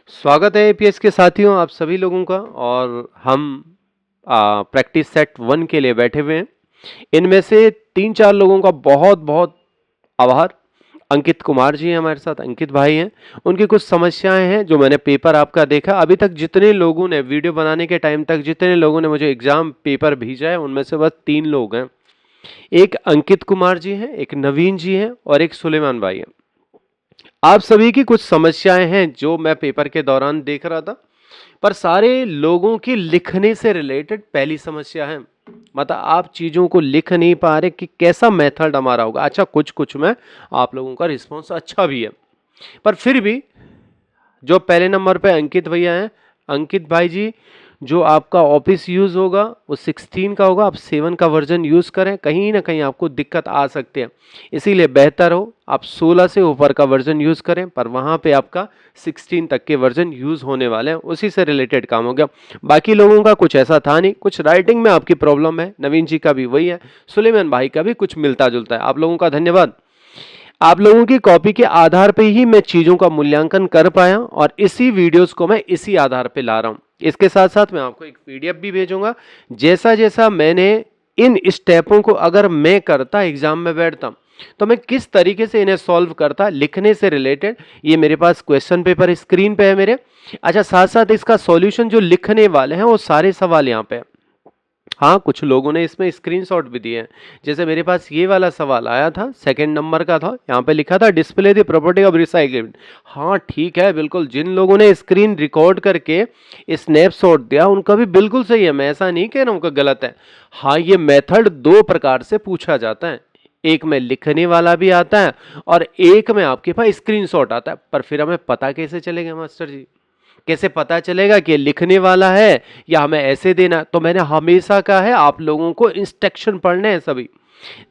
स्वागत है एपीएस के साथियों आप सभी लोगों का। और हम प्रैक्टिस सेट 1 के लिए बैठे हुए हैं। इनमें से 3-4 लोगों का बहुत बहुत आभार। अंकित कुमार जी हैं हमारे साथ, अंकित भाई हैं। उनकी कुछ समस्याएं हैं जो मैंने पेपर आपका देखा। अभी तक जितने लोगों ने वीडियो बनाने के टाइम तक जितने लोगों ने मुझे एग्जाम पेपर भेजा है उनमें से बस 3 लोग हैं। एक अंकित कुमार जी हैं, एक नवीन जी हैं और एक सुलेमान भाई हैं। आप सभी की कुछ समस्याएं हैं जो मैं पेपर के दौरान देख रहा था, पर सारे लोगों की लिखने से रिलेटेड पहली समस्या है। मतलब आप चीजों को लिख नहीं पा रहे कि कैसा मेथड हमारा होगा। अच्छा, कुछ कुछ में आप लोगों का रिस्पॉन्स अच्छा भी है, पर फिर भी जो पहले नंबर पे अंकित भैया हैं, अंकित भाई जी, जो आपका ऑफिस यूज होगा वो 16 का होगा। आप 7 का वर्जन यूज करें, कहीं ना कहीं आपको दिक्कत आ सकती है। इसीलिए बेहतर हो आप 16 से ऊपर का वर्जन यूज करें, पर वहां पे आपका 16 तक के वर्जन यूज होने वाले हैं, उसी से रिलेटेड काम हो गया। बाकी लोगों का कुछ ऐसा था नहीं। कुछ राइटिंग में आपकी प्रॉब्लम है, नवीन जी का भी वही है, सुलेमान भाई का भी कुछ मिलता जुलता है। आप लोगों का धन्यवाद। आप लोगों की कॉपी के आधार पे ही मैं चीजों का मूल्यांकन कर पाया और इसी वीडियोस को मैं इसी आधार पे ला रहा हूं। इसके साथ साथ मैं आपको एक पीडीएफ भी भेजूंगा। जैसा जैसा मैंने इन स्टेपों को अगर मैं करता, एग्जाम में बैठता, तो मैं किस तरीके से इन्हें सॉल्व करता लिखने से रिलेटेड, ये मेरे पास क्वेश्चन पेपर स्क्रीन पे है मेरे। अच्छा, साथ साथ इसका सॉल्यूशन जो लिखने वाले हैं वो सारे सवाल यहाँ पे है। हाँ, कुछ लोगों ने इसमें स्क्रीनशॉट भी दिए हैं। जैसे मेरे पास ये वाला सवाल आया था, सेकंड नंबर का था, यहाँ पे लिखा था display the property of recycling. हाँ ठीक है, बिल्कुल। जिन लोगों ने स्क्रीन रिकॉर्ड करके स्नैपशॉट दिया उनका भी बिल्कुल सही है, मैं ऐसा नहीं कह रहा हूँ कि गलत है। हाँ, ये मेथड 2 प्रकार से पूछा जाता है, एक में लिखने वाला भी आता है और एक में आपके पास स्क्रीनशॉट आता है। पर फिर हमें पता कैसे चलेगा मास्टर जी, कैसे पता चलेगा कि लिखने वाला है या हमें ऐसे देना? तो मैंने हमेशा कहा है आप लोगों को इंस्ट्रक्शन पढ़ने हैं, सभी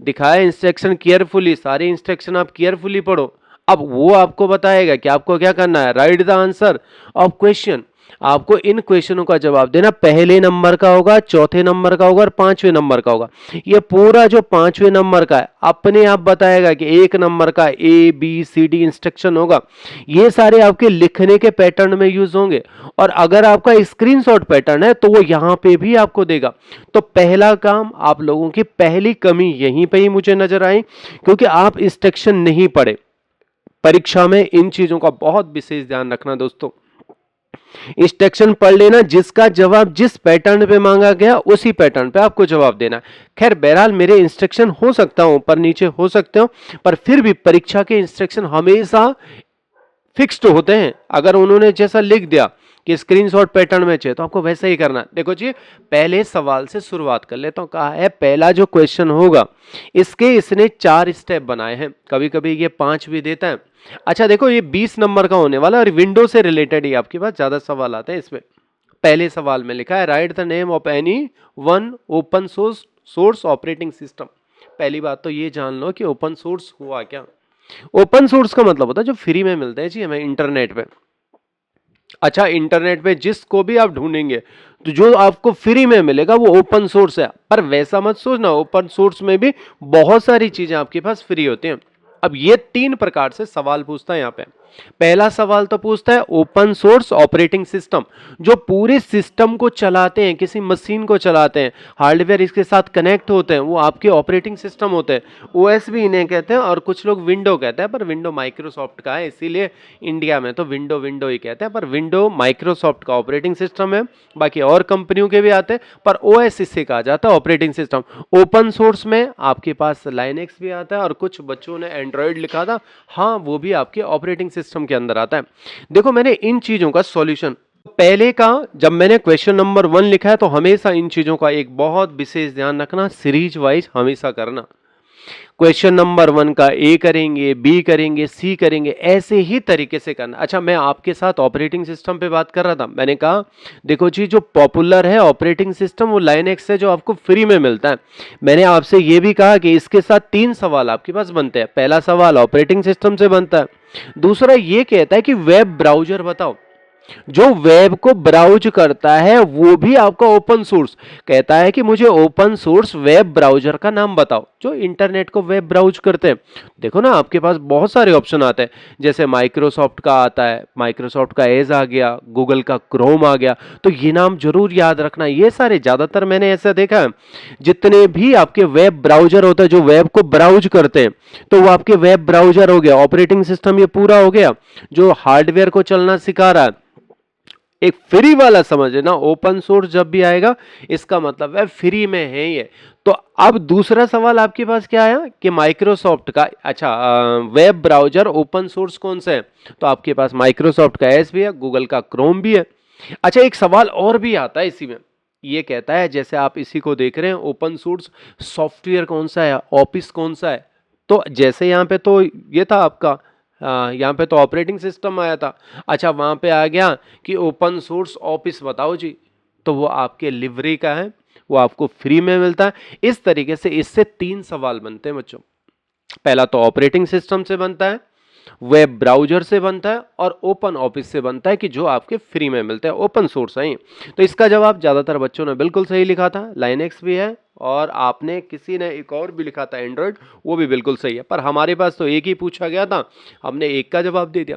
दिखाया इंस्ट्रक्शन केयरफुली, सारे इंस्ट्रक्शन आप केयरफुली पढ़ो। अब वो आपको बताएगा कि आपको क्या करना है। Right the answer of question, आपको इन क्वेश्चनों का जवाब देना। पहले नंबर का होगा, चौथे नंबर का होगा और 5वें नंबर का होगा। ये पूरा जो 5वें नंबर का है अपने आप बताएगा कि 1 नंबर का ABCD इंस्ट्रक्शन होगा। ये सारे आपके लिखने के पैटर्न में यूज होंगे और अगर आपका स्क्रीनशॉट पैटर्न है तो वो यहां पे भी आपको देगा। तो पहला काम, आप लोगों की पहली कमी यहीं पे ही मुझे नजर आई, क्योंकि आप इंस्ट्रक्शन नहीं पढ़े। परीक्षा में इन चीजों का बहुत विशेष ध्यान रखना दोस्तों। इंस्ट्रक्शन पढ़ लेना, जिसका जवाब जिस पैटर्न पे मांगा गया उसी पैटर्न पे आपको जवाब देना। खैर बहरहाल मेरे इंस्ट्रक्शन हो सकता हूं ऊपर नीचे हो सकते हो, पर फिर भी परीक्षा के इंस्ट्रक्शन हमेशा फिक्स्ड होते हैं। अगर उन्होंने जैसा लिख दिया कि स्क्रीनशॉट पैटर्न में चाहिए तो आपको वैसा ही करना। देखो जी, पहले सवाल से शुरुआत कर लेता हूं। कहा है पहला जो क्वेश्चन होगा इसने 4 स्टेप बनाए हैं, कभी कभी ये 5 भी देता है। अच्छा देखो, ये 20 नंबर का होने वाला और विंडो से रिलेटेड ही आपके पास ज्यादा सवाल आते हैं इसमें। पहले सवाल में लिखा है right the name of any one open source operating system. पहली बात तो ये जान लो कि ओपन सोर्स हुआ क्या। ओपन सोर्स का मतलब होता है जो फ्री में मिलते हैं जी हमें इंटरनेट पे। अच्छा, इंटरनेट पे जिसको भी आप ढूंढेंगे तो जो आपको फ्री में मिलेगा वो ओपन सोर्स है। पर वैसा मत सोचना, ओपन सोर्स में भी बहुत सारी चीजें आपके पास फ्री होती हैं। अब ये 3 प्रकार से सवाल पूछता है यहाँ पे। पहला सवाल तो पूछता है ओपन सोर्स ऑपरेटिंग सिस्टम, जो पूरे सिस्टम को चलाते हैं, किसी मशीन को चलाते हैं, हार्डवेयर इसके साथ कनेक्ट होते हैं, वो आपके ऑपरेटिंग सिस्टम होते हैं। ओएस भी इन्हें कहते हैं और कुछ लोग विंडो कहते हैं, पर विंडो माइक्रोसॉफ्ट का है इसीलिए इंडिया में तो विंडो विंडो ही कहते हैं, पर विंडो माइक्रोसॉफ्ट का ऑपरेटिंग सिस्टम है। बाकी और कंपनियों के भी आते हैं, पर ओएस इससे कहा जाता है ऑपरेटिंग सिस्टम। ओपन सोर्स में आपके पास लाइनेक्स भी आता है और कुछ बच्चों ने एंड्रॉइड लिखा था, हाँ वो भी आपके ऑपरेटिंग सिस्टम के अंदर आता है। देखो मैंने इन चीजों का सॉल्यूशन पहले का, जब मैंने क्वेश्चन नंबर 1 लिखा है तो हमेशा इन चीजों का एक बहुत विशेष ध्यान रखना, सीरीज वाइज हमेशा करना। क्वेश्चन नंबर 1 का A करेंगे, B करेंगे, C करेंगे, ऐसे ही तरीके से करना। अच्छा, मैं आपके साथ ऑपरेटिंग सिस्टम पे बात कर रहा था। मैंने कहा देखो जी, जो पॉपुलर है ऑपरेटिंग सिस्टम वो लाइनेक्स है, जो आपको फ्री में मिलता है। मैंने आपसे ये भी कहा कि इसके साथ 3 सवाल आपके पास बनते हैं। पहला सवाल ऑपरेटिंग सिस्टम से बनता है, दूसरा ये कहता है कि वेब ब्राउजर बताओ। जो वेब को ब्राउज करता है वो भी आपका ओपन सोर्स कहता है कि मुझे ओपन सोर्स वेब ब्राउजर का नाम बताओ जो इंटरनेट को वेब ब्राउज करते हैं। देखो ना, आपके पास बहुत सारे ऑप्शन आते हैं, जैसे माइक्रोसॉफ्ट का आता है, माइक्रोसॉफ्ट का एज आ गया, गूगल का क्रोम आ गया। तो ये नाम जरूर याद रखना। ये सारे ज्यादातर मैंने ऐसा देखा है, जितने भी आपके वेब ब्राउजर होते हैं जो वेब को ब्राउज करते हैं, तो वो आपके वेब ब्राउजर हो गया, ऑपरेटिंग सिस्टम ये पूरा हो गया जो हार्डवेयर को चलना सिखा रहा है। एक फ्री वाला समझ ना, ओपन सोर्स जब भी आएगा इसका मतलब है फ्री में है ये। तो अब दूसरा सवाल आपके पास क्या आया कि माइक्रोसॉफ्ट का, अच्छा, वेब ब्राउजर ओपन सोर्स कौन सा है? तो आपके पास माइक्रोसॉफ्ट का एज भी है, गूगल का क्रोम भी है। अच्छा, एक सवाल और भी आता है इसी में, ये कहता है जैसे आप इसी को देख रहे हैं, ओपन सोर्स सॉफ्टवेयर कौन सा है, ऑफिस कौन सा है? तो जैसे यहाँ पे तो ये था आपका, यहाँ पे तो ऑपरेटिंग सिस्टम आया था। अच्छा, वहां पे आ गया कि ओपन सोर्स ऑफिस बताओ जी, तो वो आपके लिवरी का है, वो आपको फ्री में मिलता है। इस तरीके से इससे 3 सवाल बनते हैं बच्चों। पहला तो ऑपरेटिंग सिस्टम से बनता है, वेब ब्राउजर से बनता है, और ओपन ऑफिस से बनता है कि जो आपके फ्री में मिलते हैं, ओपन सोर्स है। तो इसका जवाब ज्यादातर बच्चों ने बिल्कुल सही लिखा था, लाइनेक्स भी है, और आपने किसी ने एक और भी लिखा था एंड्रॉइड, वो भी बिल्कुल सही है। पर हमारे पास तो एक ही पूछा गया था, हमने एक का जवाब दे दिया।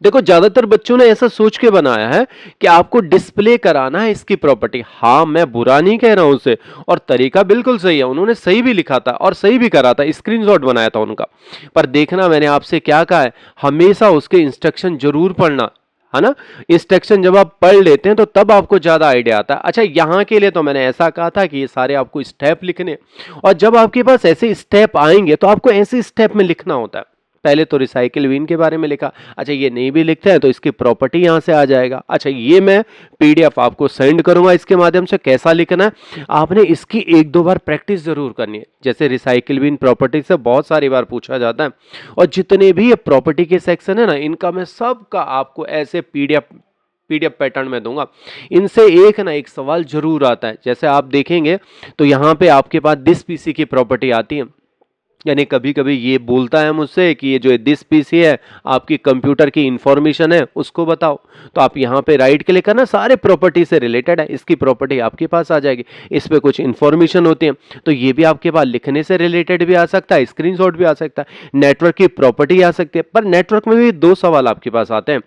देखो, ज्यादातर बच्चों ने ऐसा सोच के बनाया है कि आपको डिस्प्ले कराना है इसकी प्रॉपर्टी। हाँ, मैं बुरा नहीं कह रहा हूं उसे, और तरीका बिल्कुल सही है, उन्होंने सही भी लिखा था और सही भी करा था, स्क्रीनशॉट बनाया था उनका। पर देखना, मैंने आपसे क्या कहा है, हमेशा उसके इंस्ट्रक्शन जरूर पढ़ना, है ना। इंस्ट्रक्शन जब आप पढ़ लेते हैं तो तब आपको ज्यादा आइडिया आता है। अच्छा, यहां के लिए तो मैंने ऐसा कहा था कि ये सारे आपको स्टेप लिखने, और जब आपके पास ऐसे स्टेप आएंगे तो आपको ऐसे स्टेप में लिखना होता है। पहले तो रिसाइकिल बिन के बारे में लिखा। अच्छा, ये नहीं भी लिखते हैं तो इसकी प्रॉपर्टी यहां से आ जाएगा। अच्छा, ये मैं पीडीएफ आपको सेंड करूंगा, इसके माध्यम से कैसा लिखना है आपने इसकी 1-2 बार प्रैक्टिस जरूर करनी है। जैसे रिसाइकिल बिन प्रॉपर्टी से बहुत सारी बार पूछा जाता है, और जितने भी ये प्रॉपर्टी के सेक्शन है ना, इनका मैं सबका आपको ऐसे पीडीएफ पैटर्न में दूंगा। इनसे एक ना एक सवाल जरूर आता है। जैसे आप देखेंगे तो यहां पे आपके पास दिस पीसी की प्रॉपर्टी आती है, यानी कभी कभी ये बोलता है मुझसे कि ये जो दिस पीसी है आपकी कंप्यूटर की इंफॉर्मेशन है उसको बताओ। तो आप यहाँ पे राइट क्लिक करना, सारे प्रॉपर्टी से रिलेटेड है, इसकी प्रॉपर्टी आपके पास आ जाएगी, इस पे कुछ इंफॉर्मेशन होती है। तो ये भी आपके पास लिखने से रिलेटेड भी आ सकता है, स्क्रीनशॉट भी आ सकता है, नेटवर्क की प्रॉपर्टी आ सकती है। पर नेटवर्क में भी 2 सवाल आपके पास आते हैं।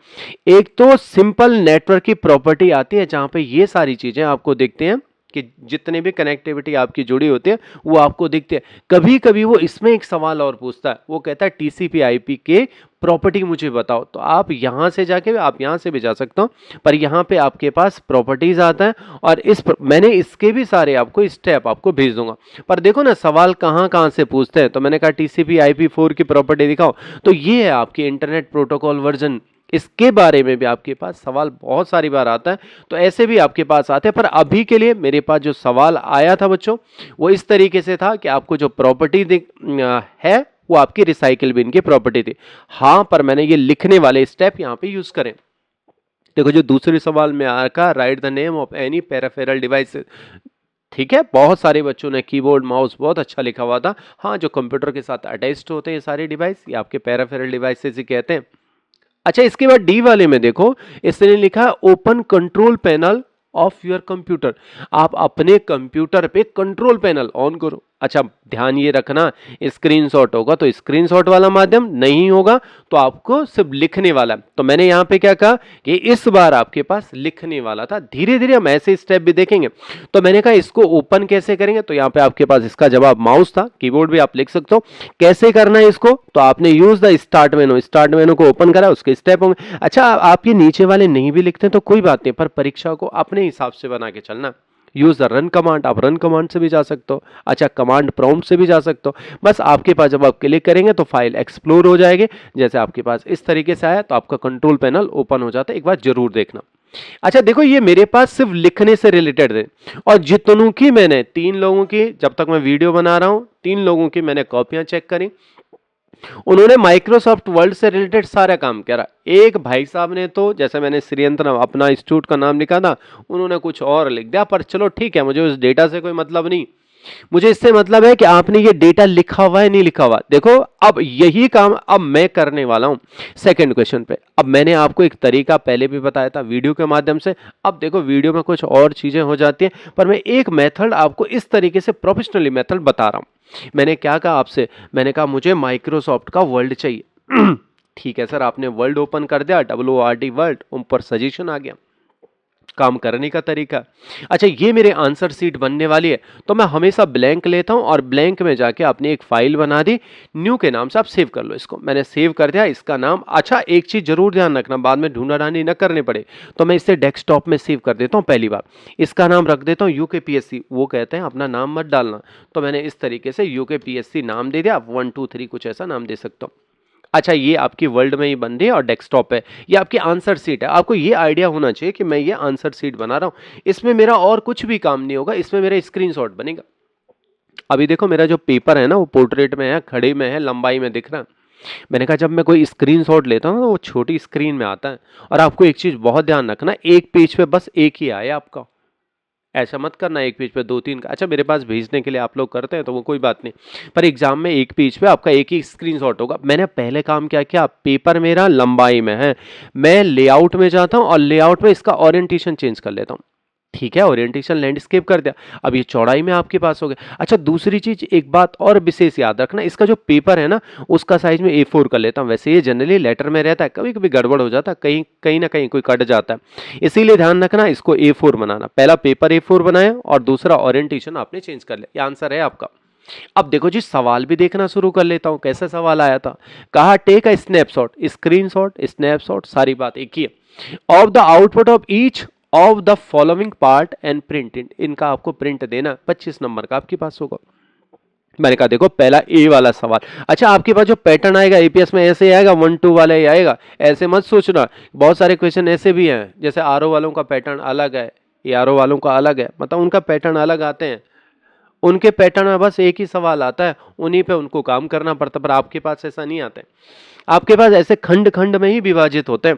एक तो सिंपल नेटवर्क की प्रॉपर्टी आती है जहां पे ये सारी चीजें आपको दिखती हैं कि जितने भी कनेक्टिविटी आपकी जुड़ी होती है वो आपको दिखते हैं। कभी कभी वो इसमें एक सवाल और पूछता है, वो कहता है टीसीपी आईपी के प्रॉपर्टी मुझे बताओ। तो आप यहां से जाके, आप यहां से भी जा सकते हो, पर यहां पे आपके पास प्रॉपर्टीज आता है, और मैंने इसके भी सारे आपको स्टेप आपको भेज दूंगा। पर देखो ना, सवाल कहां कहां से पूछते हैं। तो मैंने कहा टीसीपी आईपी 4 की प्रॉपर्टी दिखाओ, तो ये है आपकी इंटरनेट प्रोटोकॉल वर्जन, इसके बारे में भी आपके पास सवाल बहुत सारी बार आता है। तो ऐसे भी आपके पास आते हैं। पर अभी के लिए मेरे पास जो सवाल आया था बच्चों, वो इस तरीके से था कि आपको जो प्रॉपर्टी है वो आपकी रिसाइकिल बिन की प्रॉपर्टी थी। हाँ, पर मैंने ये लिखने वाले स्टेप यहाँ पे यूज करें। देखो, जो दूसरे सवाल में आया, write the name of any peripheral device. ठीक है, बहुत सारे बच्चों ने कीबोर्ड माउस बहुत अच्छा लिखा हुआ था। हाँ, जो कंप्यूटर के साथ अटैच्ड होते हैं ये सारे डिवाइस, ये आपके पेराफेरल डिवाइसेस ही कहते हैं। अच्छा, इसके बाद डी वाले में देखो, इसने लिखा open control panel of your computer. आप अपने कंप्यूटर पे कंट्रोल पैनल ऑन करो। अच्छा, ध्यान ये रखना, स्क्रीनशॉट होगा तो स्क्रीनशॉट वाला माध्यम नहीं होगा, तो आपको सिर्फ लिखने वाला। तो मैंने यहां पे क्या कहा कि इस बार आपके पास लिखने वाला था। धीरे धीरे हम ऐसे स्टेप भी देखेंगे। तो मैंने कहा इसको ओपन कैसे करेंगे, तो यहाँ पे आपके पास इसका जवाब माउस था, कीबोर्ड भी आप लिख सकते हो। कैसे करना है इसको, तो आपने use the start menu, start menu को ओपन करा, उसके स्टेप होंगे। अच्छा, आप ये नीचे वाले नहीं भी लिखते तो कोई बात नहीं, पर परीक्षा को अपने हिसाब से बना के चलना। यूज द रन कमांड, आप रन कमांड से भी जा सकते हो। अच्छा, कमांड प्रॉम्प्ट से भी जा सकते हो। बस आपके पास जब आप क्लिक करेंगे तो फाइल एक्सप्लोर हो जाएगी। जैसे आपके पास इस तरीके से आया तो आपका कंट्रोल पैनल ओपन हो जाता है, एक बार जरूर देखना। अच्छा, देखो, ये मेरे पास सिर्फ लिखने से रिलेटेड है, और जितनों की मैंने 3 लोगों की, जब तक मैं वीडियो बना रहा हूं 3 लोगों की मैंने कॉपियां चेक करी, उन्होंने माइक्रोसॉफ्ट वर्ल्ड से रिलेटेड सारा काम करा। एक भाई साहब ने तो, जैसे मैंने श्रीयंत्र अपना इंस्टीट्यूट का नाम लिखा था, उन्होंने कुछ और लिख दिया, पर चलो ठीक है, मुझे उस डेटा से कोई मतलब नहीं। मुझे इससे मतलब है कि आपने ये डेटा लिखा हुआ है नहीं लिखा हुआ। देखो अब यही काम अब मैं करने वाला हूं सेकंड क्वेश्चन पे। अब मैंने आपको एक तरीका पहले भी बताया था वीडियो के माध्यम से। अब देखो वीडियो में कुछ और चीजें हो जाती हैं, पर मैं एक मेथड आपको इस तरीके से प्रोफेशनली मेथड बता रहा हूं। मैंने क्या कहा आपसे, मैंने कहा मुझे माइक्रोसॉफ्ट का वर्ल्ड चाहिए। ठीक है सर, आपने वर्ल्ड ओपन कर दिया, WORD वर्ल्ड, ऊपर सजेशन आ गया, काम करने का तरीका। अच्छा, ये मेरे आंसर सीट बनने वाली है, तो मैं हमेशा ब्लैंक लेता हूं और ब्लैंक में जाके आपने एक फाइल बना दी, न्यू के नाम से आप सेव कर लो इसको। मैंने सेव कर दिया इसका नाम। अच्छा, एक चीज जरूर ध्यान रखना, बाद में ढूंढा ढांडी न करने पड़े, तो मैं इसे डेस्कटॉप में सेव कर देता हूं। पहली बार इसका नाम रख देता हूं UKPSC। वो कहते हैं अपना नाम मत डालना, तो मैंने इस तरीके से UKPSC नाम दे दिया। 1 2 3 कुछ ऐसा नाम दे सकता हूं। अच्छा, ये आपकी वर्ल्ड में ही बन रही है और डेस्कटॉप है, ये आपकी आंसर सीट है। आपको ये आइडिया होना चाहिए कि मैं ये आंसर सीट बना रहा हूं, इसमें मेरा और कुछ भी काम नहीं होगा, इसमें मेरा स्क्रीनशॉट बनेगा। अभी देखो मेरा जो पेपर है ना, वो पोर्ट्रेट में है, खड़े में है, लंबाई में दिख रहा है। मैंने कहा जब मैं कोई स्क्रीनशॉट लेता हूं ना, वो छोटी स्क्रीन में आता है। और आपको एक चीज बहुत ध्यान रखना, एक पेज पे बस एक ही आए आपका, ऐसा मत करना एक पेज पे 2 3 का। अच्छा, मेरे पास भेजने के लिए आप लोग करते हैं तो वो कोई बात नहीं, पर एग्जाम में एक पेज पे आपका एक ही स्क्रीनशॉट होगा। मैंने पहले काम क्या किया, पेपर मेरा लंबाई में है, मैं लेआउट में जाता हूं और लेआउट में इसका ओरिएंटेशन चेंज कर लेता हूं। ठीक है, ओरिएंटेशन लैंडस्केप कर दिया, अब ये चौड़ाई में आपके पास हो गया। अच्छा, दूसरी चीज एक बात और विशेष याद रखना, इसका जो पेपर है ना, उसका साइज में A4 कर लेता हूं। वैसे ये जनरली लेटर में रहता है, कभी कभी गड़बड़ हो जाता है, कहीं कहीं ना कहीं कोई कट जाता है, इसीलिए ध्यान रखना इसको A4 बनाना। पहला पेपर A4 बनाया और दूसरा ओरिएंटेशन आपने चेंज कर लिया। ये आंसर है आपका। अब देखो जी, सवाल भी देखना शुरू कर लेता हूं। कैसा सवाल आया था, कहा take a snapshot, screenshot, snapshot, सारी बात एक ही है, of the output of each of the following part and print it. इनका आपको प्रिंट देना, 25 नंबर का आपके पास होगा। मैंने कहा देखो पहला ए वाला सवाल। अच्छा, आपके पास जो पैटर्न आएगा एपीएस में ऐसे आएगा, 1 2 वाला ही आएगा, ऐसे मत सोचना। बहुत सारे क्वेश्चन ऐसे भी हैं, जैसे आरओ वालों का पैटर्न अलग है, ARO वालों का अलग है, मतलब उनका पैटर्न अलग आते हैं। उनके पैटर्न में बस एक ही सवाल आता है, उन्हीं पे उनको काम करना पड़ता है, पर आपके पास ऐसा नहीं आता है। आपके पास ऐसे खंड खंड में ही विभाजित होते हैं।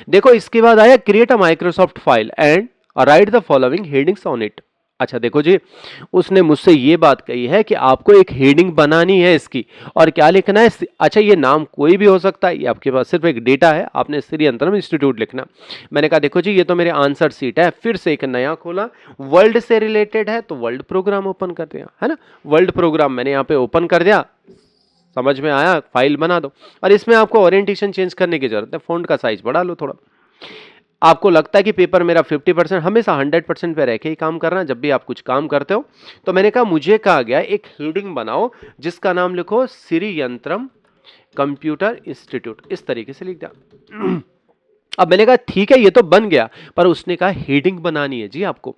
देखो इसके बाद आया create a Microsoft file and right the following headings on it. अच्छा देखो जी, उसने मुझसे ये बात कही है कि आपको एक हेडिंग बनानी है इसकी, और क्या लिखना है। अच्छा, ये नाम कोई भी हो सकता है, ये आपके पास सिर्फ एक डेटा है, आपने श्री अंतरम इंस्टीट्यूट लिखना। मैंने कहा देखो जी, ये तो मेरे आंसर सीट है। फिर से एक नया खोला, वर्ल्ड से रिलेटेड है तो वर्ल्ड प्रोग्राम ओपन कर दिया, है ना। वर्ल्ड प्रोग्राम मैंने यहाँ पे ओपन कर दिया, समझ में आया, फाइल बना दो। और इसमें आपको ओरिएंटेशन चेंज करने की जरूरत है, फॉन्ट का साइज बढ़ा लो थोड़ा। आपको लगता है कि पेपर मेरा 50%, हमेशा 100% पे रह के ही काम करना जब भी आप कुछ काम करते हो। तो मैंने कहा, मुझे कहा गया एक हेडिंग बनाओ जिसका नाम लिखो श्री यंत्रम कंप्यूटर इंस्टीट्यूट, इस तरीके से लिख दिया। अब मैंने कहा ठीक है, ये तो बन गया, पर उसने कहा हेडिंग बनानी है जी आपको।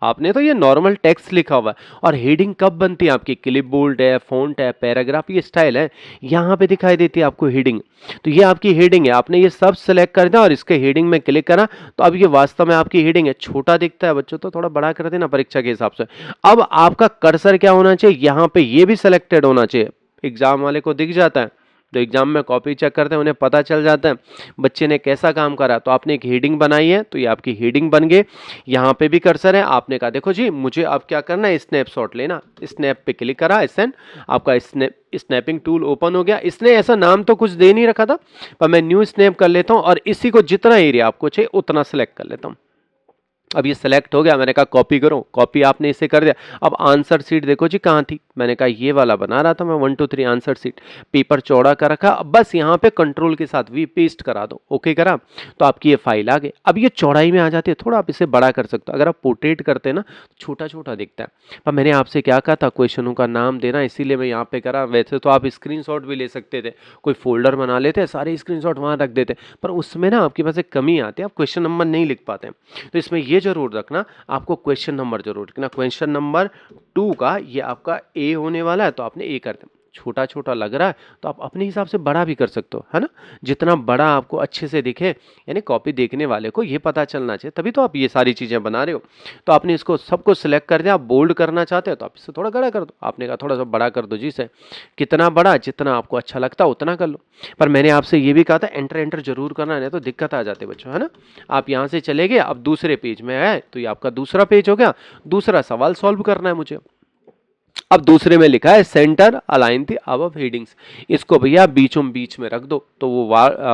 आपने तो ये नॉर्मल टेक्स्ट लिखा हुआ है, और हेडिंग कब बनती है आपकी, क्लिपबोर्ड है, फॉन्ट है, पैराग्राफ, ये स्टाइल है, यहां पे दिखाई देती है आपको हेडिंग। तो ये आपकी हेडिंग है, आपने ये सब सेलेक्ट कर दिया और इसके हेडिंग में क्लिक करा, तो अब ये वास्तव में आपकी हेडिंग है। छोटा दिखता है बच्चों, तो थोड़ा बड़ा कर देना परीक्षा के हिसाब से। अब आपका कर्सर क्या होना चाहिए, यहाँ पे ये भी सिलेक्टेड होना चाहिए। एग्जाम वाले को दिख जाता है, तो एग्जाम में कॉपी चेक करते हैं, उन्हें पता चल जाता है बच्चे ने कैसा काम करा। तो आपने एक हेडिंग बनाई है, तो ये आपकी हेडिंग बन गई। यहाँ पे भी कर्सर है, आपने कहा देखो जी मुझे अब क्या करना है, स्नैपशॉट लेना, स्नैप पे क्लिक करा, स्नैप, आपका स्नैपिंग टूल ओपन हो गया। इसने ऐसा नाम तो कुछ दे नहीं रखा था, पर मैं न्यू स्नैप कर लेता हूँ और इसी को जितना एरिया आपको चाहिए उतना सेलेक्ट कर लेता हूँ। अब ये सेलेक्ट हो गया, मैंने कहा कॉपी करो, कॉपी आपने इसे कर दिया। अब आंसर सीट देखो जी कहाँ थी, मैंने कहा ये वाला बना रहा था मैं, 1 2 3 आंसर सीट, पेपर चौड़ा कर रखा। अब बस यहाँ पे कंट्रोल के साथ वी पेस्ट करा दो, ओके करा, तो आपकी ये फाइल आ गई। अब ये चौड़ाई में आ जाती है, थोड़ा आप इसे बड़ा कर सकते हो। अगर आप पोर्ट्रेट करते हैं ना, छोटा छोटा दिखता है। पर मैंने आपसे क्या कहा था, क्वेश्चनों का नाम देना, इसीलिए मैं यहाँ पे करा। वैसे तो आप स्क्रीनशॉट भी ले सकते थे, कोई फोल्डर बना लेते, सारे स्क्रीनशॉट वहां रख देते, पर उसमें ना आपके पास एक कमी आती है, आप क्वेश्चन नंबर नहीं लिख पाते। तो इसमें ये जरूर रखना, आपको क्वेश्चन नंबर जरूर लिखना। क्वेश्चन नंबर 2 का ये आपका ए होने वाला है, तो आपने ए कर देना। छोटा छोटा लग रहा है तो आप अपने हिसाब से बड़ा भी कर सकते हो, है ना, जितना बड़ा आपको अच्छे से दिखे, यानी कॉपी देखने वाले को ये पता चलना चाहिए, तभी तो आप ये सारी चीजें बना रहे हो। तो आपने इसको सबको सिलेक्ट कर दिया। आप बोल्ड करना चाहते हो तो आप इसे थोड़ा बड़ा कर दो, आपने कहा थोड़ा सा बड़ा कर दो जी से, कितना बड़ा, जितना आपको अच्छा लगता है उतना कर लो। पर मैंने आपसे ये भी कहा था एंटर एंटर जरूर करना, नहीं तो दिक्कत आ जाते बच्चों, है ना। आप यहाँ से चले गए, अब दूसरे पेज में आए, तो ये आपका दूसरा पेज हो गया, दूसरा सवाल सॉल्व करना है मुझे। अब दूसरे में लिखा है centre align the above headings, इसको भैया बीचों बीच में रख दो। तो वो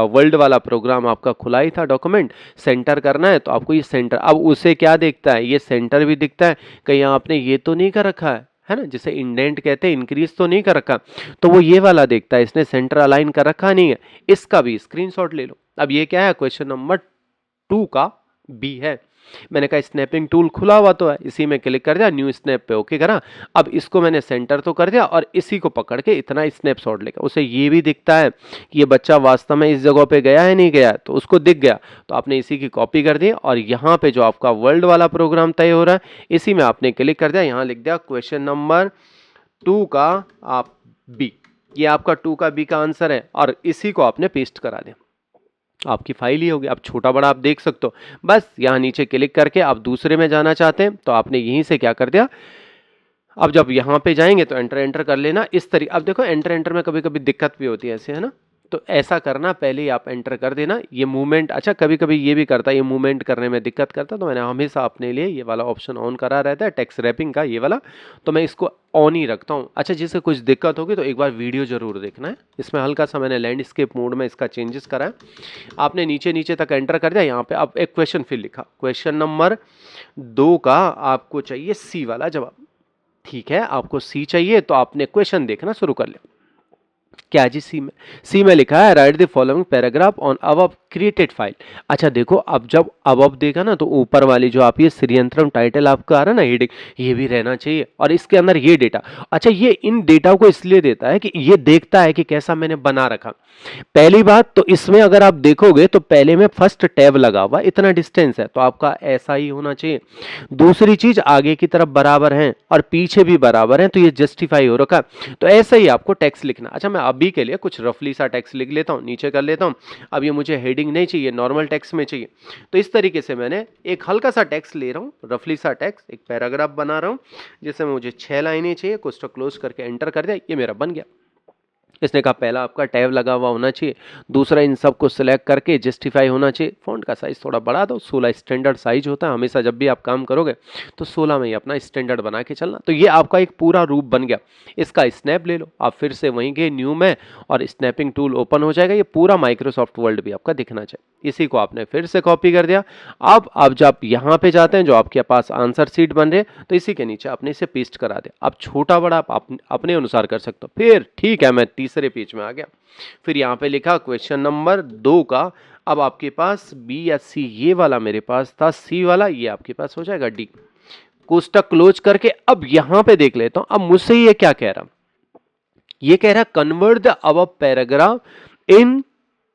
वर्ल्ड वाला प्रोग्राम आपका खुला ही था डॉक्यूमेंट, सेंटर करना है तो आपको ये सेंटर, अब उसे क्या दिखता है, ये सेंटर भी दिखता है, कहीं आपने ये तो नहीं कर रखा है ना, जिसे इंडेंट कहते हैं, इंक्रीज तो नहीं कर रखा, तो वो ये वाला देखता है, इसने सेंटर अलाइन कर रखा नहीं है, इसका भी स्क्रीनशॉट ले लो। अब ये क्या है, क्वेश्चन नंबर 2 का बी है। मैंने कहा स्नैपिंग टूल खुला हुआ तो है, इसी में क्लिक कर दिया, न्यू स्नैप पे ओके करा। अब इसको मैंने सेंटर तो कर दिया और इसी को पकड़ के इतना स्नैपशॉट लेगा, उसे ये भी दिखता है कि ये बच्चा वास्तव में इस जगह पे गया है नहीं गया, तो उसको दिख गया, तो आपने इसी की कॉपी कर दी और यहाँ पे जो आपका वर्ल्ड वाला प्रोग्राम तय हो रहा है इसी में आपने क्लिक कर दिया, यहाँ लिख दिया क्वेश्चन नंबर 2 का आप बी, ये आपका 2 का बी का आंसर है और इसी को आपने पेस्ट करा दिया, आपकी फाइल ही होगी। अब छोटा बड़ा आप देख सकते हो, बस यहाँ नीचे क्लिक करके आप दूसरे में जाना चाहते हैं तो आपने यहीं से क्या कर दिया, अब जब यहाँ पे जाएंगे तो एंटर एंटर कर लेना इस तरीके। अब देखो एंटर एंटर में कभी कभी दिक्कत भी होती है ऐसे, है ना, तो ऐसा करना, पहले ही आप एंटर कर देना। ये मूवमेंट, अच्छा कभी कभी ये भी करता है, ये मूवमेंट करने में दिक्कत करता है, तो मैंने हमेशा अपने लिए ये वाला ऑप्शन ऑन करा रहता है, टेक्स्ट रैपिंग का ये वाला, तो मैं इसको ऑन ही रखता हूँ। अच्छा जिससे कुछ दिक्कत होगी तो एक बार वीडियो जरूर देखना है, इसमें हल्का सा मैंने लैंडस्केप मोड में इसका चेंजेस करा है। आपने नीचे नीचे तक एंटर कर दिया, यहाँ पे अब एक क्वेश्चन फिर लिखा, क्वेश्चन नंबर 2 का आपको चाहिए सी वाला जवाब, ठीक है, आपको सी चाहिए तो आपने क्वेश्चन देखना शुरू कर लिया। क्या जी, सी में लिखा है right the following paragraph on above created file. अच्छा देखो, अब जब अबव देगा ना तो ऊपर वाली जो आप ये श्रीयंत्रम टाइटल आपका आ रहा है ना हेडिंग, ये भी रहना चाहिए और इसके अंदर ये डेटा। अच्छा ये इन डेटा को इसलिए देता है कि ये देखता है कि कैसा मैंने बना रखा। पहली बात तो इसमें अगर आप देखोगे तो पहले में फर्स्ट टैब लगा हुआ, इतना डिस्टेंस है तो आपका ऐसा ही होना चाहिए। दूसरी चीज आगे की तरफ बराबर है और पीछे भी बराबर है, तो ये जस्टिफाई हो रखा, तो ऐसा ही आपको टेक्स्ट लिखना। अच्छा मैं अभी के लिए कुछ रफली सा टेक्स्ट लिख लेता हूँ, नीचे कर लेता हूँ। अब ये मुझे हेडिंग नहीं चाहिए, नॉर्मल टेक्स्ट में चाहिए, तो इस तरीके से मैंने एक हल्का सा टेक्स्ट ले रहा हूँ, रफली सा टेक्स्ट, एक पैराग्राफ बना रहा हूँ जिसमें मुझे 6 लाइनें चाहिए। कुछ क्लोज करके एंटर कर दिया, ये मेरा बन गया। इसने कहा पहला आपका टैब लगा हुआ होना चाहिए, दूसरा इन सबको सिलेक्ट करके जस्टिफाई होना चाहिए, फॉन्ट का साइज थोड़ा बढ़ा दो, 16 स्टैंडर्ड साइज होता है हमेशा, जब भी आप काम करोगे तो 16 में ही अपना स्टैंडर्ड बना के चलना। तो ये आपका एक पूरा रूप बन गया। इसका स्नैप ले लो, आप फिर से वहीं गए न्यू में और स्नैपिंग टूल ओपन हो जाएगा, ये पूरा माइक्रोसॉफ्ट वर्ल्ड भी आपका दिखना चाहिए। इसी को आपने फिर से कॉपी कर दिया। अब जब यहाँ पे जाते हैं जो आपके पास आंसर सीट बन रहे, तो इसी के नीचे आपने इसे पेस्ट करा दिया। अब छोटा बड़ा आप अपने अनुसार कर सकते हो। फिर ठीक है, मैं तीसरे पेज में आ गया, फिर यहाँ पे लिखा क्वेश्चन नंबर 2 का, अब आपके पास बी या सी, ये वाला मेरे पास था, सी वाला ये आपके पास हो जाएगा डी। कोष्टक क्लोज करके अब यहां पे देख लेता हूं, अब मुझसे ये क्या कह रहा, ये कह रहा convert the above paragraph in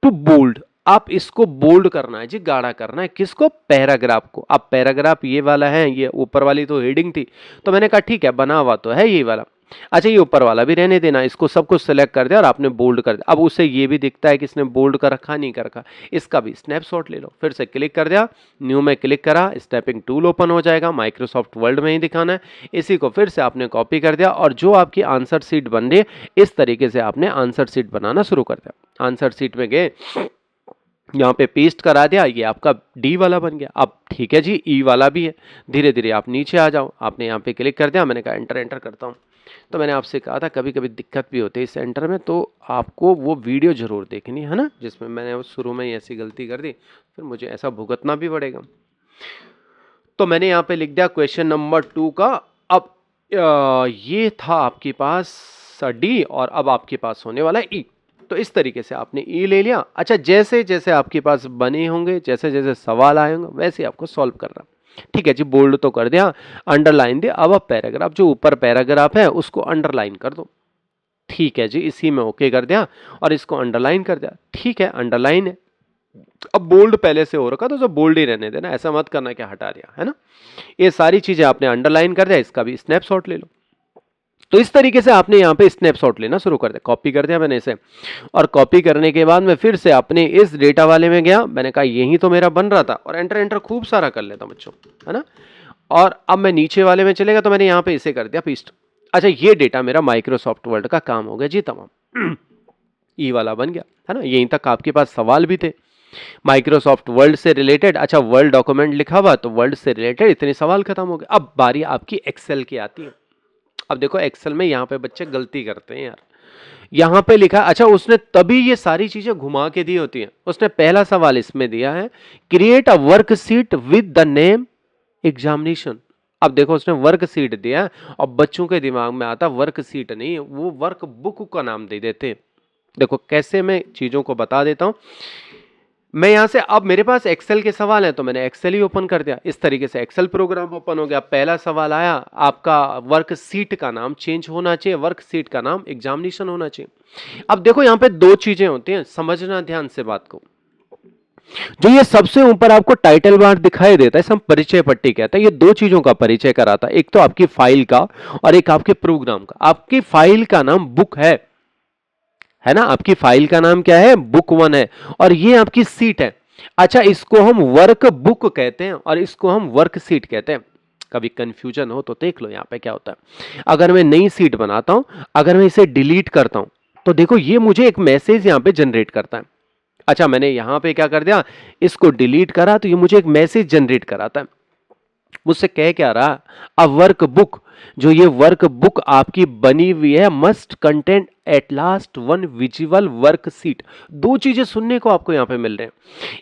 to bold. आप इसको बोल्ड करना है जी, गाढ़ा करना है, किसको, पैराग्राफ को। अब पैराग्राफ ये वाला है, ये ऊपर वाली तो हेडिंग थी, तो मैंने कहा ठीक है बना हुआ तो है ये वाला। अच्छा ये ऊपर वाला भी रहने देना, इसको सब कुछ सेलेक्ट कर दिया और आपने बोल्ड कर दिया। अब उससे ये भी दिखता है कि इसने बोल्ड कर रखा नहीं कर रखा, इसका भी स्नैपशॉट ले लो, फिर से क्लिक कर दिया, न्यू में क्लिक करा, स्नैपिंग टूल ओपन हो जाएगा, माइक्रोसॉफ्ट वर्ल्ड में ही दिखाना है। इसी को फिर से आपने कॉपी कर दिया और जो आपकी आंसर सीट बन रही है इस तरीके से आपने आंसर सीट बनाना शुरू कर दिया। आंसर सीट में गए, यहाँ पे पेस्ट करा दिया, ये आपका डी वाला बन गया। अब ठीक है जी, ई वाला भी है, धीरे धीरे आप नीचे आ जाओ, आपने यहाँ पे क्लिक कर दिया, मैंने कहा एंटर एंटर करता हूँ। तो मैंने आपसे कहा था कभी कभी दिक्कत भी होती है इस एंटर में, तो आपको वो वीडियो जरूर देखनी है ना, जिसमें मैंने शुरू में ही ऐसी गलती कर दी, फिर मुझे ऐसा भुगतना भी पड़ेगा। तो मैंने यहाँ पे लिख दिया क्वेश्चन नंबर 2 का। अब ये था आपके पास डी और अब आपके पास होने वाला है ई। तो इस तरीके से आपने ई ले लिया। अच्छा जैसे जैसे आपके पास बने होंगे, जैसे जैसे सवाल आए होंगे, वैसे आपको सॉल्व करना। ठीक है जी, बोल्ड तो कर दिया, अंडरलाइन दे अब पैराग्राफ, जो ऊपर पैराग्राफ है उसको अंडरलाइन कर दो। ठीक है जी, इसी में ओके कर दिया और इसको अंडरलाइन कर दिया। ठीक है, अंडरलाइन है। अब बोल्ड पहले से हो रखा तो जो बोल्ड ही रहने देना, ऐसा मत करना क्या हटा दिया, है ना। ये सारी चीजें आपने अंडरलाइन कर दिया, इसका भी स्नैपशॉट ले लो। तो इस तरीके से आपने यहाँ पे स्नैपशॉट लेना शुरू कर दिया। कॉपी कर दिया मैंने इसे, और कॉपी करने के बाद मैं फिर से अपने इस डेटा वाले में गया, मैंने कहा यही तो मेरा बन रहा था, और एंटर एंटर खूब सारा कर लेता बच्चों, है ना। और अब मैं नीचे वाले में चलेगा तो मैंने यहाँ पे इसे कर दिया पेस्ट। अच्छा ये डेटा मेरा माइक्रोसॉफ्ट वर्ड का काम हो गया जी तमाम। ई वाला बन गया, है ना। यहीं तक आपके पास सवाल भी थे माइक्रोसॉफ्ट वर्ल्ड से रिलेटेड। अच्छा वर्ल्ड डॉक्यूमेंट लिखा हुआ तो वर्ल्ड से रिलेटेड इतने सवाल खत्म हो गए। अब बारी आपकी एक्सेल की आती है। अब देखो एक्सेल में यहाँ पे बच्चे गलती करते हैं यार, यहाँ पे लिखा, अच्छा उसने तभी ये सारी चीजें घुमा के दी होती हैं। उसने पहला सवाल इसमें दिया है, create a worksheet with the name examination. अब देखो उसने वर्कशीट दिया है और बच्चों के दिमाग में आता वर्कशीट नहीं है, वो वर्क बुक का नाम दे देते हैं। देखो कैसे मैं चीजों को बता देता हूं। मैं यहां से, अब मेरे पास एक्सेल के सवाल है तो मैंने एक्सेल ही ओपन कर दिया, इस तरीके से एक्सेल प्रोग्राम ओपन हो गया। पहला सवाल आया, आपका वर्कशीट का नाम चेंज होना चाहिए, वर्कशीट का नाम एग्जामिनेशन होना चाहिए। अब देखो यहां पे दो चीजें होती हैं, समझना ध्यान से बात को। जो ये सबसे ऊपर आपको टाइटल बार दिखाई देता है, इसे हम परिचय पट्टी कहते हैं। ये दो चीजों का परिचय कराता है, एक तो आपकी फाइल का और एक आपके प्रोग्राम का। आपकी फाइल का नाम बुक है ना, आपकी फाइल का नाम क्या है, बुक 1 है, और ये आपकी सीट है। अच्छा, इसको हम वर्क बुक कहते हैं और इसको हम वर्क सीट कहते हैं। कभी कंफ्यूजन हो तो देख लो यहां पे क्या होता है। अगर मैं नई सीट बनाता हूं, अगर मैं इसे डिलीट करता हूं, तो देखो ये मुझे एक मैसेज यहां पे जनरेट करता है। अच्छा, मैंने यहां पे क्या कर दिया, इसको डिलीट करा तो ये मुझे एक मैसेज जनरेट कराता है। मुझसे कह क्या रहा, अ वर्क बुक, जो ये वर्क बुक आपकी बनी हुई है, must content at last one visible work seat. दो चीजें सुनने को आपको यहां पे मिल रहे हैं,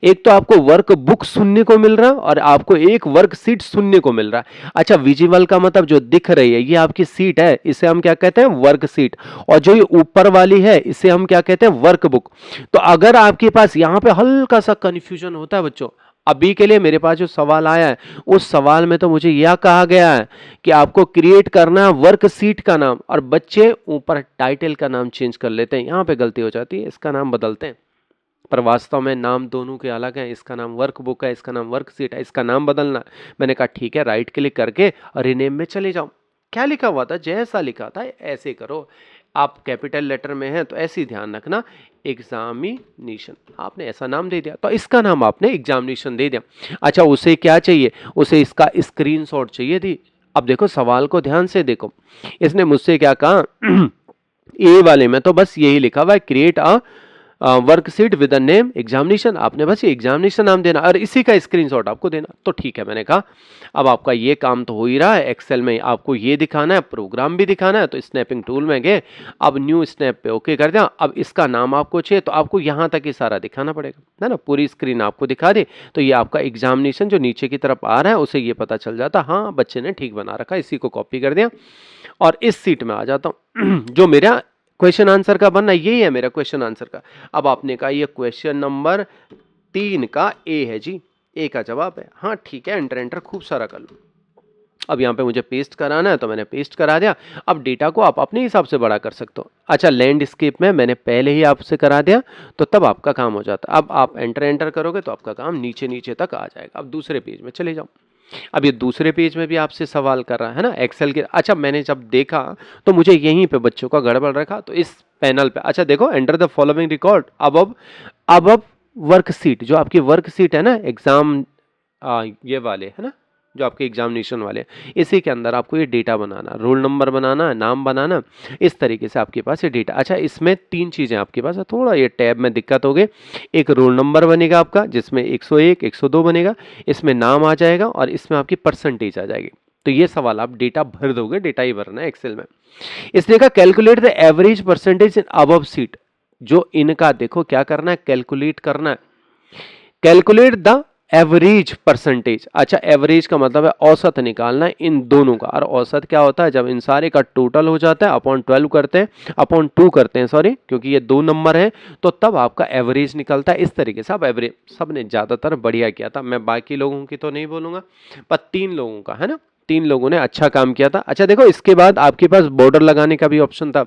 एक तो आपको वर्क बुक सुनने को मिल रहा है और आपको एक वर्क सीट सुनने को मिल रहा है। अच्छा, विजिबल का मतलब जो दिख रही है, ये आपकी सीट है, इसे हम क्या कहते हैं, वर्क सीट। और जो ये ऊपर वाली है, इसे हम क्या कहते हैं, वर्क बुक। तो अगर आपके पास यहां पे हल्का सा कंफ्यूजन होता है बच्चों, अभी के लिए मेरे पास जो सवाल आया है, उस सवाल में तो मुझे यह कहा गया है कि आपको क्रिएट करना है वर्कशीट का नाम, और बच्चे ऊपर टाइटल का नाम चेंज कर लेते हैं। यहां पे गलती हो जाती है, इसका नाम बदलते हैं, पर वास्तव में नाम दोनों के अलग हैं। इसका नाम वर्कबुक है, इसका नाम वर्कशीट है, इसका नाम बदलना है। मैंने कहा ठीक है, राइट क्लिक करके रिनेम में चले जाओ। क्या लिखा हुआ था, जैसा लिखा था ऐसे करो। आप कैपिटल लेटर में हैं तो ऐसे ही ध्यान रखना, एग्जामिनेशन, आपने ऐसा नाम दे दिया तो इसका नाम आपने एग्जामिनेशन दे दिया। अच्छा, उसे क्या चाहिए, उसे इसका स्क्रीनशॉट चाहिए थी। अब देखो सवाल को ध्यान से देखो, इसने मुझसे क्या कहा, ए वाले में तो बस यही लिखा हुआ है, create a worksheet with the name examination. आपने बस ये एग्जामिनेशन नाम देना और इसी का स्क्रीनशॉट आपको देना। तो ठीक है, मैंने कहा अब आपका ये काम तो हो ही रहा है, एक्सेल में आपको ये दिखाना है, प्रोग्राम भी दिखाना है। तो स्नैपिंग टूल में गए, अब न्यू स्नैप पे ओके कर दिया। अब इसका नाम आपको चाहिए तो आपको यहाँ तक ही सारा दिखाना पड़ेगा, है ना, पूरी स्क्रीन आपको दिखा दे तो ये आपका एग्जामिनेशन जो नीचे की तरफ आ रहा है उसे ये पता चल जाता, हाँ बच्चे ने ठीक बना रखा। इसी को कॉपी कर दिया और इस सीट में आ जाता हूँ। जो मेरा क्वेश्चन आंसर का बनना, यही है मेरा क्वेश्चन आंसर का। अब आपने कहा ये क्वेश्चन नंबर 3 का ए है जी, ए का जवाब है। हाँ ठीक है, एंटर एंटर खूब सारा कर लो। अब यहाँ पे मुझे पेस्ट कराना है तो मैंने पेस्ट करा दिया। अब डेटा को आप अपने हिसाब से बड़ा कर सकते हो। अच्छा, लैंडस्केप में मैंने पहले ही आपसे करा दिया तो तब आपका काम हो जाता। अब आप एंटर एंटर करोगे तो आपका काम नीचे नीचे तक आ जाएगा। अब दूसरे पेज में चले जाओ। अब ये दूसरे पेज में भी आपसे सवाल कर रहा है ना एक्सेल के। अच्छा, मैंने जब देखा तो मुझे यहीं पे बच्चों का गड़बड़ रखा तो इस पैनल पे, अच्छा देखो, एंटर द फॉलोइंग रिकॉर्ड। अब वर्कशीट, जो आपकी वर्कशीट है ना एग्जाम, ये वाले है ना जो आपके एग्जामिनेशन वाले, इसी के अंदर आपको ये डेटा बनाना, रोल नंबर बनाना, नाम बनाना, इस तरीके से आपके पास ये डेटा। अच्छा, इसमें 3 चीजें आपके पास है, थोड़ा ये टैब में दिक्कत हो गई। एक रोल नंबर बनेगा आपका जिसमें 101 102 बनेगा, इसमें नाम आ जाएगा और इसमें आपकी परसेंटेज आ जाएगी। तो ये सवाल आप डेटा भर दोगे, डेटा ही भरना है एक्सेल में। इसने कहा calculate the average percentage in above seat. जो इनका देखो क्या करना है, कैलकुलेट करना है, कैलकुलेट द एवरेज परसेंटेज। अच्छा, एवरेज का मतलब है औसत निकालना है इन दोनों का। और औसत क्या होता है, जब इन सारे का टोटल हो जाता है अपॉन 12 करते हैं, अपॉन 2 करते हैं, सॉरी, क्योंकि ये 2 नंबर है तो तब आपका एवरेज निकलता है। इस तरीके से आप एवरेज, सबने ज्यादातर बढ़िया किया था, मैं बाकी लोगों की तो नहीं बोलूंगा, पर 3 लोगों का है ना, 3 लोगों ने अच्छा काम किया था। अच्छा देखो, इसके बाद आपके पास बॉर्डर लगाने का भी ऑप्शन था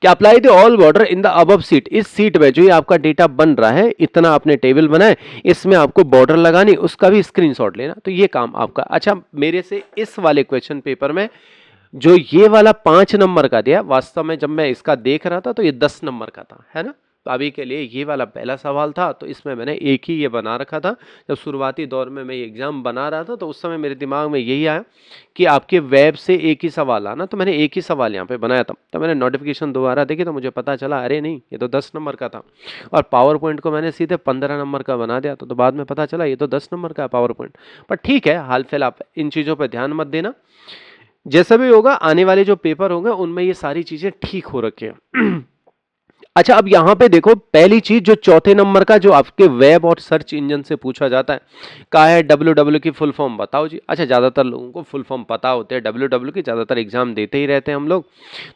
कि apply the all border in the above seat. इस सीट में जो ये आपका डेटा बन रहा है, इतना आपने टेबल बनाए, इसमें आपको बॉर्डर लगानी, उसका भी स्क्रीनशॉट लेना। तो ये काम आपका। अच्छा, मेरे से इस वाले क्वेश्चन पेपर में जो ये वाला 5 नंबर का दिया, वास्तव में जब मैं इसका देख रहा था तो ये 10 नंबर का था, है ना। तो अभी के लिए ये वाला पहला सवाल था, तो इसमें मैंने एक ही ये बना रखा था। जब शुरुआती दौर में मैं ये एग्जाम बना रहा था तो उस समय मेरे दिमाग में यही आया कि आपके वेब से एक ही सवाल आना, तो मैंने एक ही सवाल यहाँ पे बनाया था। तो मैंने नोटिफिकेशन दोबारा देखी तो मुझे पता चला, अरे नहीं, ये तो 10 नंबर का था। और पावर पॉइंट को मैंने सीधे 15 नंबर का बना दिया, तो बाद में पता चला ये तो 10 नंबर का है पावर पॉइंट। पर ठीक है, हाल फिलहाल इन चीज़ों पर ध्यान मत देना। जैसा भी होगा आने वाले जो पेपर होंगे उनमें ये सारी चीजें ठीक हो रखी हैं। अच्छा, अब यहां पे देखो, पहली चीज जो चौथे नंबर का जो आपके वेब और सर्च इंजन से पूछा जाता है, क्या है डब्ल्यू की फुल फॉर्म बताओ जी। अच्छा, ज्यादातर लोगों को फुल फॉर्म पता होते हैं, डब्ल्यू की ज्यादातर एग्जाम देते ही रहते हैं हम लोग,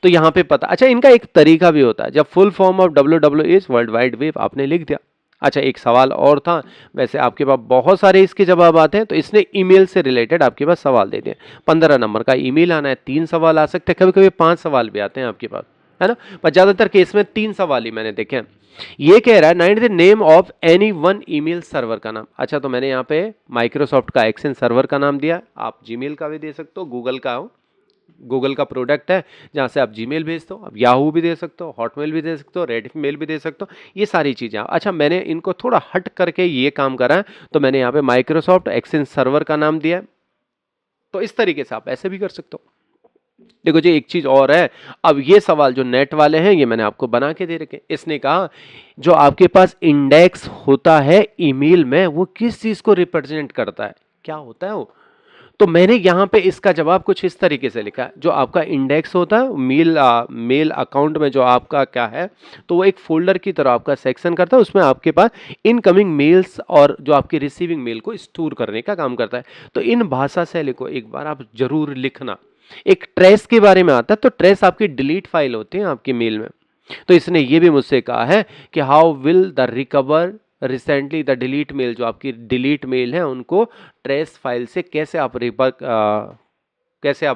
तो यहाँ पे पता। अच्छा, इनका एक तरीका भी होता है, जब full form of W is world wide web आपने लिख दिया। अच्छा, एक सवाल और था, वैसे आपके पास बहुत सारे इसके जवाब आते हैं, तो इसने ईमेल से रिलेटेड आपके पास सवाल दे दिए। 15 नंबर का ईमेल आना है, 3 सवाल आ सकते हैं, कभी कभी 5 सवाल भी आते हैं आपके पास, है ना, पर ज्यादातर केस में 3 सवाल ही मैंने देखे हैं। ये कह रहा है 9 the name of any one email server का नाम। अच्छा, तो मैंने यहाँ पे माइक्रोसॉफ्ट का एक्सेंस सर्वर का नाम दिया, आप जीमेल का भी दे सकते हो, गूगल का हो, गूगल का प्रोडक्ट है जहां से आप जीमेल भेजते हो, आप याहू भी दे सकते हो, हॉटमेल भी दे सकते हो, रेड मेल भी दे सकते हो, ये सारी चीजें। अच्छा, मैंने इनको थोड़ा हट करके ये काम करा है, तो मैंने यहाँ पे माइक्रोसॉफ्ट एक्सेंस सर्वर का नाम दिया है। तो इस तरीके से आप ऐसे भी कर सकते हो। देखो जी, एक चीज और है, अब ये सवाल जो नेट वाले हैं ये मैंने आपको बना के दे रखे। इसने कहा जो आपके पास इंडेक्स होता है ईमेल में वो किस चीज को रिप्रेजेंट करता है, क्या होता है वो। तो मैंने यहां पे इसका जवाब कुछ इस तरीके से लिखा है, जो आपका इंडेक्स होता है मेल अकाउंट में जो आपका क्या है, तो वो एक फोल्डर की तरह आपका सेक्शन करता है, उसमें आपके पास इनकमिंग मेल्स और जो आपकी रिसीविंग मेल को स्टोर करने का काम करता है। तो इन भाषा शैली को एक बार आप जरूर लिखना। एक ट्रेस के बारे में आता है, तो ट्रेस आपकी डिलीट फाइल होती है आपकी मेल में। तो इसने ये भी मुझसे कहा है कि how will the recover recently the delete mail, जो आपकी डिलीट मेल है उनको ट्रेस फाइल से कैसे आप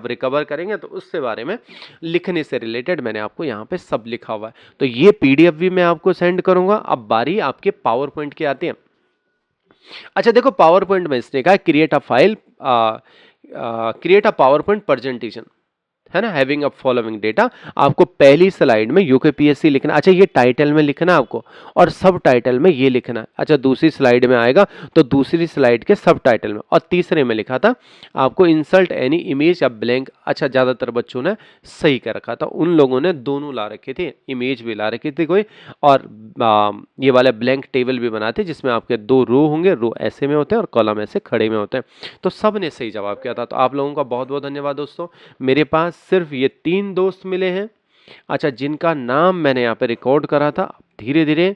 रिकवर करेंगे, तो उससे बारे में लिखने से रिलेटेड मैंने आपको यहाँ पे सब लिखा हुआ है। तो ये पीडीएफ भी मैं आपको सेंड करूंगा। अब बारी आपके पावर पॉइंट की आती है। अच्छा देखो, पावर पॉइंट में इसने कहा create a file, create a power point presentation, है ना, हैविंग अ फॉलोइंग डेटा। आपको पहली स्लाइड में यूकेपीएससी लिखना। अच्छा, ये टाइटल में लिखना है आपको, और सब टाइटल में ये लिखना है। अच्छा, दूसरी स्लाइड में आएगा तो दूसरी स्लाइड के सब टाइटल में, और तीसरे में लिखा था आपको इंसल्ट एनी इमेज या ब्लैंक। अच्छा, ज्यादातर बच्चों ने सही कर रखा था, उन लोगों ने दोनों ला रखे थे, इमेज भी ला रखी थी कोई, और ये वाले ब्लैंक टेबल भी बनाते जिसमें आपके 2 रो होंगे, रो ऐसे में होते हैं और कॉलम ऐसे खड़े में होते हैं। तो सब ने सही जवाब किया था। तो आप लोगों का बहुत बहुत धन्यवाद दोस्तों। मेरे पास सिर्फ ये 3 दोस्त मिले हैं, अच्छा, जिनका नाम मैंने यहाँ पे रिकॉर्ड करा था। धीरे धीरे,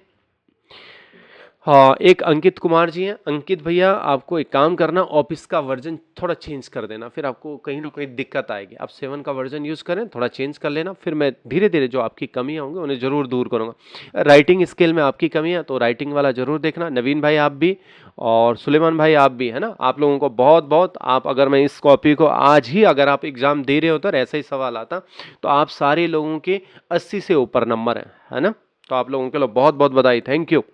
हाँ, एक अंकित कुमार जी हैं। अंकित भैया, आपको एक काम करना, ऑफिस का वर्जन थोड़ा चेंज कर देना, फिर आपको कहीं ना कहीं दिक्कत आएगी। आप 7 का वर्जन यूज़ करें, थोड़ा चेंज कर लेना, फिर मैं धीरे धीरे जो आपकी कमियां होंगी उन्हें जरूर दूर करूंगा। राइटिंग स्किल में आपकी कमी है तो राइटिंग वाला जरूर देखना। नवीन भाई आप भी, और सुलेमान भाई आप भी, है ना। आप लोगों को बहुत बहुत, आप अगर मैं इस कॉपी को आज ही अगर आप एग्जाम दे रहे हो तो ऐसा ही सवाल आता, तो आप सारे लोगों के 80 से ऊपर नंबर है ना। तो आप लोगों के लिए बहुत बहुत बधाई, थैंक यू।